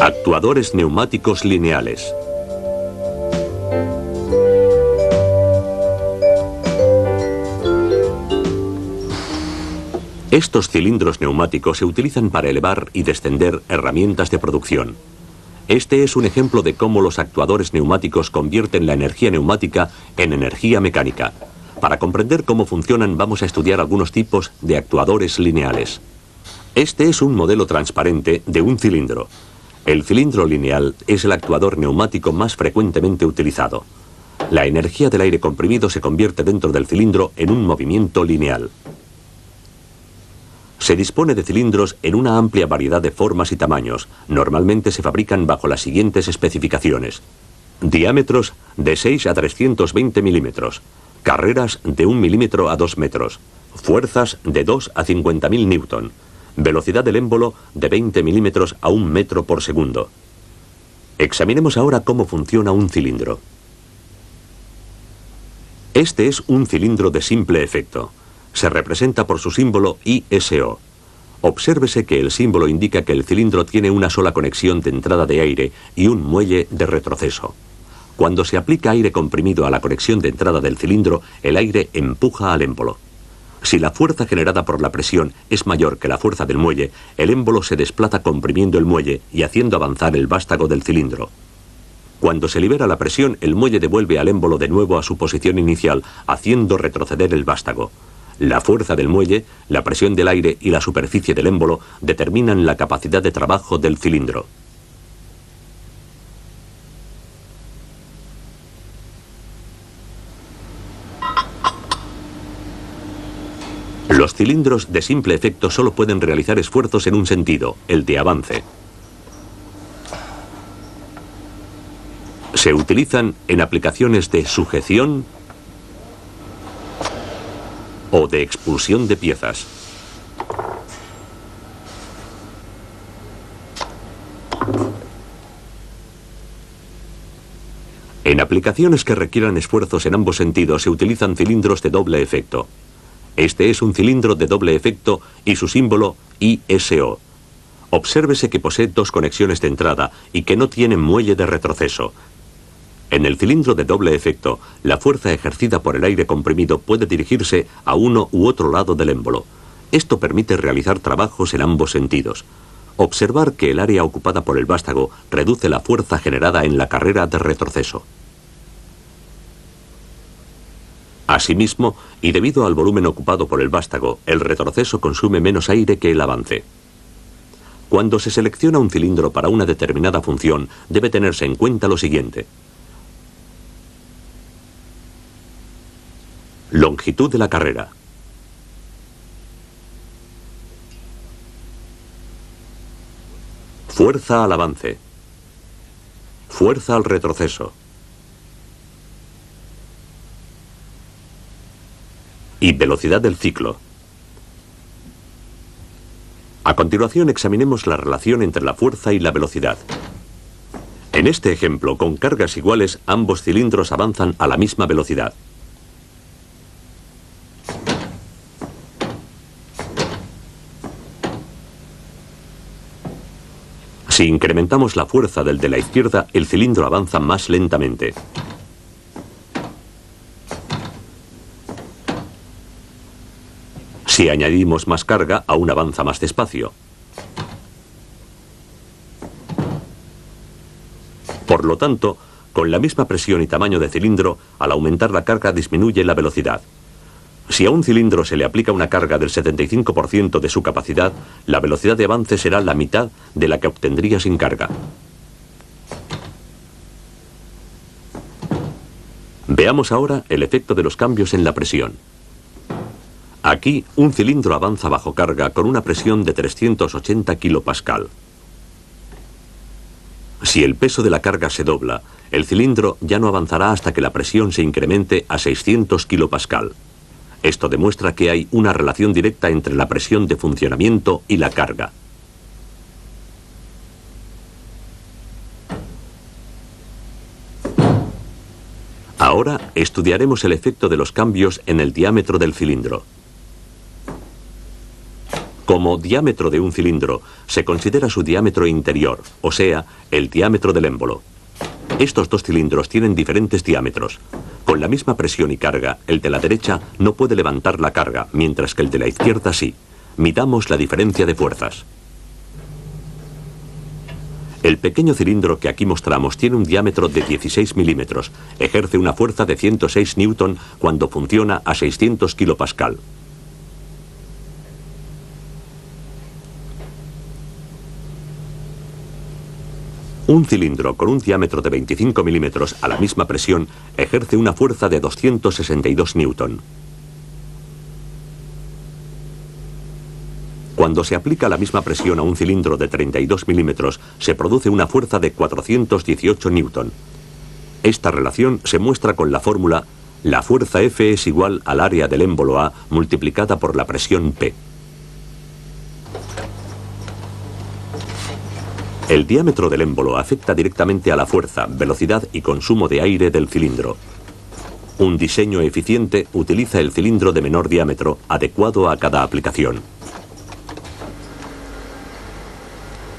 Actuadores neumáticos lineales. Estos cilindros neumáticos se utilizan para elevar y descender herramientas de producción. Este es un ejemplo de cómo los actuadores neumáticos convierten la energía neumática en energía mecánica. Para comprender cómo funcionan, vamos a estudiar algunos tipos de actuadores lineales. Este es un modelo transparente de un cilindro. El cilindro lineal es el actuador neumático más frecuentemente utilizado. La energía del aire comprimido se convierte dentro del cilindro en un movimiento lineal. Se dispone de cilindros en una amplia variedad de formas y tamaños. Normalmente se fabrican bajo las siguientes especificaciones: diámetros de 6 a 320 milímetros, carreras de 1 milímetro a 2 metros, fuerzas de 2 a 50.000 newton, velocidad del émbolo de 20 milímetros a 1 metro por segundo. Examinemos ahora cómo funciona un cilindro. Este es un cilindro de simple efecto. Se representa por su símbolo ISO. Obsérvese que el símbolo indica que el cilindro tiene una sola conexión de entrada de aire y un muelle de retroceso. Cuando se aplica aire comprimido a la conexión de entrada del cilindro, el aire empuja al émbolo. Si la fuerza generada por la presión es mayor que la fuerza del muelle, el émbolo se desplaza comprimiendo el muelle y haciendo avanzar el vástago del cilindro. Cuando se libera la presión, el muelle devuelve al émbolo de nuevo a su posición inicial, haciendo retroceder el vástago. La fuerza del muelle, la presión del aire y la superficie del émbolo determinan la capacidad de trabajo del cilindro. Los cilindros de simple efecto solo pueden realizar esfuerzos en un sentido, el de avance. Se utilizan en aplicaciones de sujeción o de expulsión de piezas. En aplicaciones que requieran esfuerzos en ambos sentidos se utilizan cilindros de doble efecto. Este es un cilindro de doble efecto y su símbolo ISO. Obsérvese que posee dos conexiones de entrada y que no tiene muelle de retroceso. En el cilindro de doble efecto, la fuerza ejercida por el aire comprimido puede dirigirse a uno u otro lado del émbolo. Esto permite realizar trabajos en ambos sentidos. Observar que el área ocupada por el vástago reduce la fuerza generada en la carrera de retroceso. Asimismo, y debido al volumen ocupado por el vástago, el retroceso consume menos aire que el avance. Cuando se selecciona un cilindro para una determinada función, debe tenerse en cuenta lo siguiente: longitud de la carrera, fuerza al avance, fuerza al retroceso y velocidad del ciclo. A continuación examinemos la relación entre la fuerza y la velocidad. En este ejemplo, con cargas iguales, ambos cilindros avanzan a la misma velocidad. Si incrementamos la fuerza del de la izquierda, el cilindro avanza más lentamente. Si añadimos más carga, aún avanza más despacio. Por lo tanto, con la misma presión y tamaño de cilindro, al aumentar la carga disminuye la velocidad. Si a un cilindro se le aplica una carga del 75% de su capacidad, la velocidad de avance será la mitad de la que obtendría sin carga. Veamos ahora el efecto de los cambios en la presión. Aquí, un cilindro avanza bajo carga con una presión de 380 kilopascal. Si el peso de la carga se dobla, el cilindro ya no avanzará hasta que la presión se incremente a 600 kilopascal. Esto demuestra que hay una relación directa entre la presión de funcionamiento y la carga. Ahora estudiaremos el efecto de los cambios en el diámetro del cilindro. Como diámetro de un cilindro, se considera su diámetro interior, o sea, el diámetro del émbolo. Estos dos cilindros tienen diferentes diámetros. Con la misma presión y carga, el de la derecha no puede levantar la carga, mientras que el de la izquierda sí. Midamos la diferencia de fuerzas. El pequeño cilindro que aquí mostramos tiene un diámetro de 16 milímetros. Ejerce una fuerza de 106 newton cuando funciona a 600 kilopascal. Un cilindro con un diámetro de 25 milímetros a la misma presión ejerce una fuerza de 262 newton. Cuando se aplica la misma presión a un cilindro de 32 milímetros, se produce una fuerza de 418 newton. Esta relación se muestra con la fórmula: la fuerza F es igual al área del émbolo A multiplicada por la presión P. El diámetro del émbolo afecta directamente a la fuerza, velocidad y consumo de aire del cilindro. Un diseño eficiente utiliza el cilindro de menor diámetro, adecuado a cada aplicación.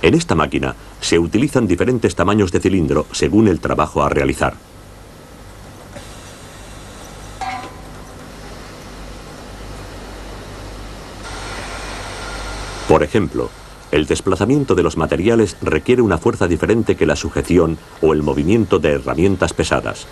En esta máquina se utilizan diferentes tamaños de cilindro según el trabajo a realizar. Por ejemplo, el desplazamiento de los materiales requiere una fuerza diferente que la sujeción o el movimiento de herramientas pesadas.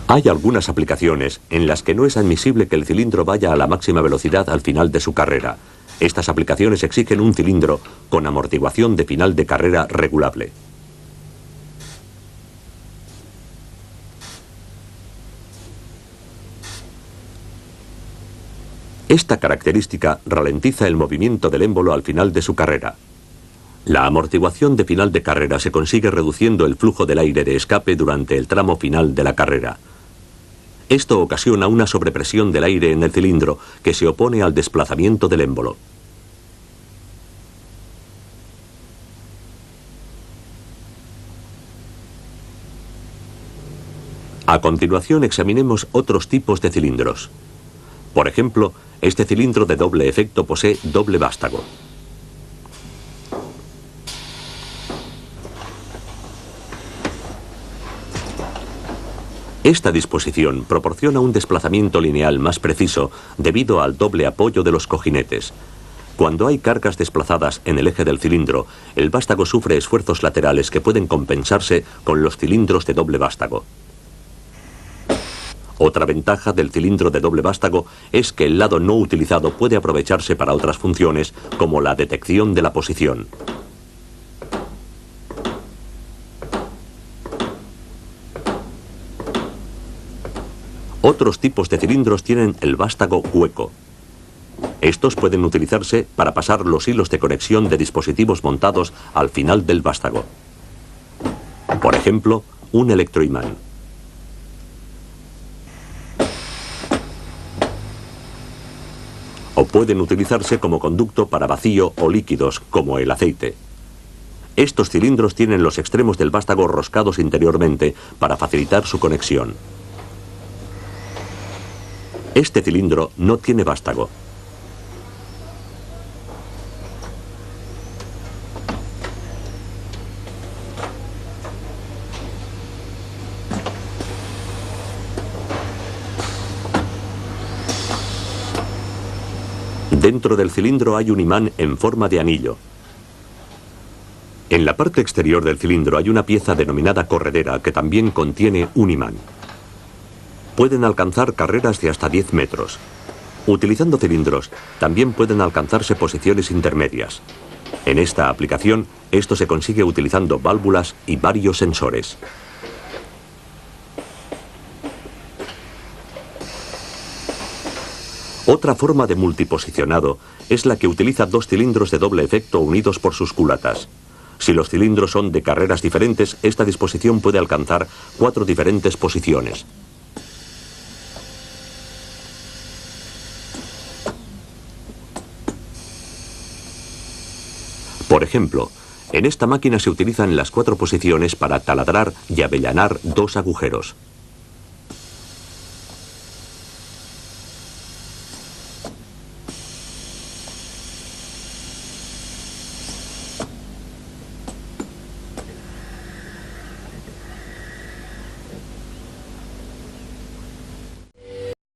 Hay algunas aplicaciones en las que no es admisible que el cilindro vaya a la máxima velocidad al final de su carrera. Estas aplicaciones exigen un cilindro con amortiguación de final de carrera regulable. Esta característica ralentiza el movimiento del émbolo al final de su carrera. La amortiguación de final de carrera se consigue reduciendo el flujo del aire de escape durante el tramo final de la carrera. Esto ocasiona una sobrepresión del aire en el cilindro que se opone al desplazamiento del émbolo. A continuación examinemos otros tipos de cilindros. Por ejemplo, este cilindro de doble efecto posee doble vástago. Esta disposición proporciona un desplazamiento lineal más preciso debido al doble apoyo de los cojinetes. Cuando hay cargas desplazadas en el eje del cilindro, el vástago sufre esfuerzos laterales que pueden compensarse con los cilindros de doble vástago. Otra ventaja del cilindro de doble vástago es que el lado no utilizado puede aprovecharse para otras funciones, como la detección de la posición. Otros tipos de cilindros tienen el vástago hueco. Estos pueden utilizarse para pasar los hilos de conexión de dispositivos montados al final del vástago. Por ejemplo, un electroimán. O pueden utilizarse como conducto para vacío o líquidos, como el aceite. Estos cilindros tienen los extremos del vástago roscados interiormente para facilitar su conexión. Este cilindro no tiene vástago. Dentro del cilindro hay un imán en forma de anillo. En la parte exterior del cilindro hay una pieza denominada corredera que también contiene un imán. Pueden alcanzar carreras de hasta 10 metros. Utilizando cilindros, también pueden alcanzarse posiciones intermedias. En esta aplicación, esto se consigue utilizando válvulas y varios sensores. Otra forma de multiposicionado es la que utiliza dos cilindros de doble efecto unidos por sus culatas. Si los cilindros son de carreras diferentes, esta disposición puede alcanzar 4 diferentes posiciones. Por ejemplo, en esta máquina se utilizan las 4 posiciones para taladrar y avellanar 2 agujeros.